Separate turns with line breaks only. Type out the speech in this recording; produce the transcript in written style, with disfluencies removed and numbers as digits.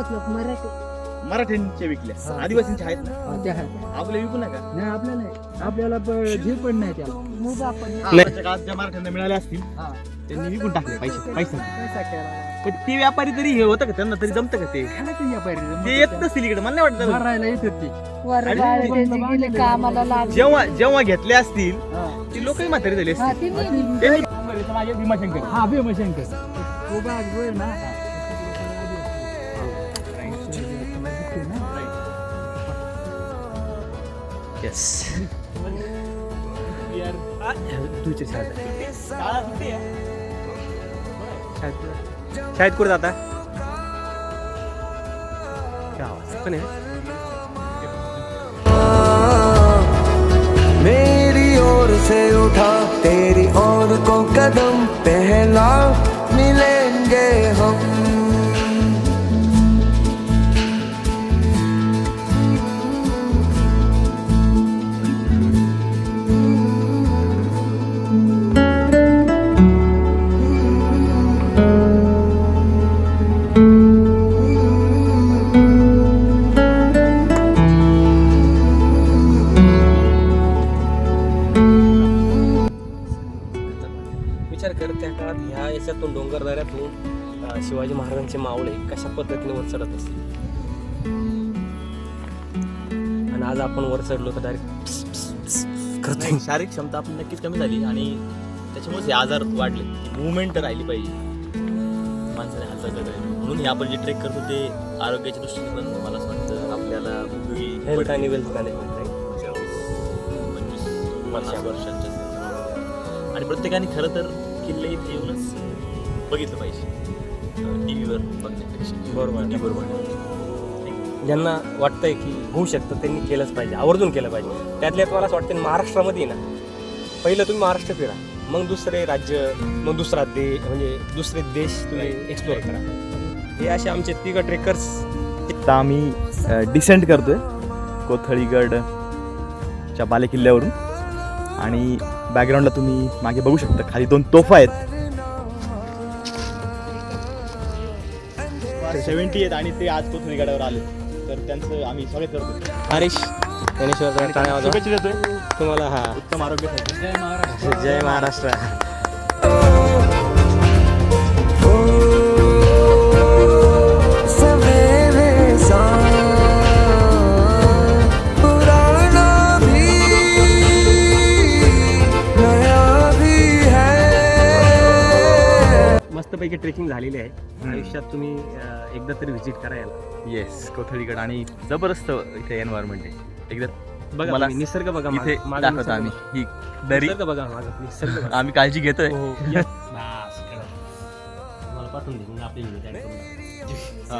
आपलं मराठी
मराठ्यांच्या विकल्या, आदिवासींच्या आहेत ना,
ते आहे.
आपल्या विकू नका.
नाही आपल्याला नाही, आपल्याला झीज पण नाही त्याला.
मुगा पण
आताच्या काळात ज्या मराठ्यांना मिळाल्या असतील
हा.
त्यांनी विकून टाकले पैसे.
पैसा केला.
पण ते व्यापारी तरी हे होतं का, त्यांना तरी जमतं का ते?
खायला ते या पाहिजे.
ते येत नसतील इकडे, मला नाही वाटत.
मारायला येतात ते.
वरबाळ
आणि
त्यांचे गेले कामाला लागले.
जेव्हा घेतले असतील
हा.
ती लोकही म्हातारी झाली
हा,
असतील.
ती मी-
त्यांनी मागे भीमाशंकर.
हा भीमशंकर तो बाग होय ना.
Yes. शाळेत कुठे जाता? पण
मेरी ओर से उठा तेरी ओर को कदम पहला मिलेंगे हम.
विचार कर त्या काळात ह्या याच्यातून डोंगरदऱ्यातून शिवाजी महाराजांचे मावळे कशा पद्धतीने वर चढत असतील, आणि आज आपण वर चढलो तर डायरेक्ट करतोय.
शारीरिक क्षमता आपली नक्कीच कमी झाली आणि त्याच्यामुळे हे आजार वाढले. मुवमेंट राहिली पाहिजे, माणसाने हालचाल करता येईल. म्हणून हे आपण जे ट्रेक करतो ते आरोग्याच्या दृष्टीने पण मला असं वाटतं आपल्याला उपयोगी
हेल्थ आणि वेल्थ मॅनेजमेंट.
50 वर्षांच्या आणि प्रत्येकाने खरं तर किल्ले इथे येऊनच बघितलं पाहिजे, टीव्हीवर बघण्यापेक्षा.
बरोबर.
टीव्हीवर बघण्यापेक्षा.
ज्यांना वाटतंय की होऊ शकतं त्यांनी केलंच पाहिजे, आवर्जून केलं पाहिजे. त्यातल्या मला असं वाटतं महाराष्ट्रामध्ये ना, पहिलं तुम्ही महाराष्ट्र फिरा, मग दुसरे राज्य, मग दुसरा देश, म्हणजे दुसरे देश तुम्ही एक्सप्लोअर करा. हे असे आमचे 3 ट्रेकर्स.
आता आम्ही डिसेंट करतोय कोथळीगडच्या बालेकिल्ल्यावरून आणि बॅकग्राऊंडला तुम्ही मागे बघू शकता खाली 2 तोफा आहेत. 70 आहेत आणि ते आज कोथळीगडावर आले, तर त्यांचं आम्ही स्वागत करतो.
हरीश ज्ञानेश्वर टाळ्या वाजवा.
शुभेच्छा देतोय
तुम्हाला. हा,
उत्तम आरोग्यासाठी.
जय महाराष्ट्र.
जय महाराष्ट्र.
सवेरे सा पुराना भी नया भी है.
मस्तपैकी ट्रेकिंग झालेली आहे. आयुष्यात तुम्ही एकदा तरी व्हिजिट करा याला.
येस, कोथळीगड आणि जबरदस्त इथे एन्व्हायरमेंट आहे. एकदा
बघा
मला
तुम्ही, निसर्ग बघा.
इथे
मागं
दाखवतो
निसर्ग
आम्ही
बघा.
ही दरी.
निसर्ग बघा मागं, निसर्ग बघा.
आम्ही काळजी घेतोय.
हो, या. बास, करा. तुम्हाला पाठवून दे, मग आपली व्हिडिओ तयार करून.
हा.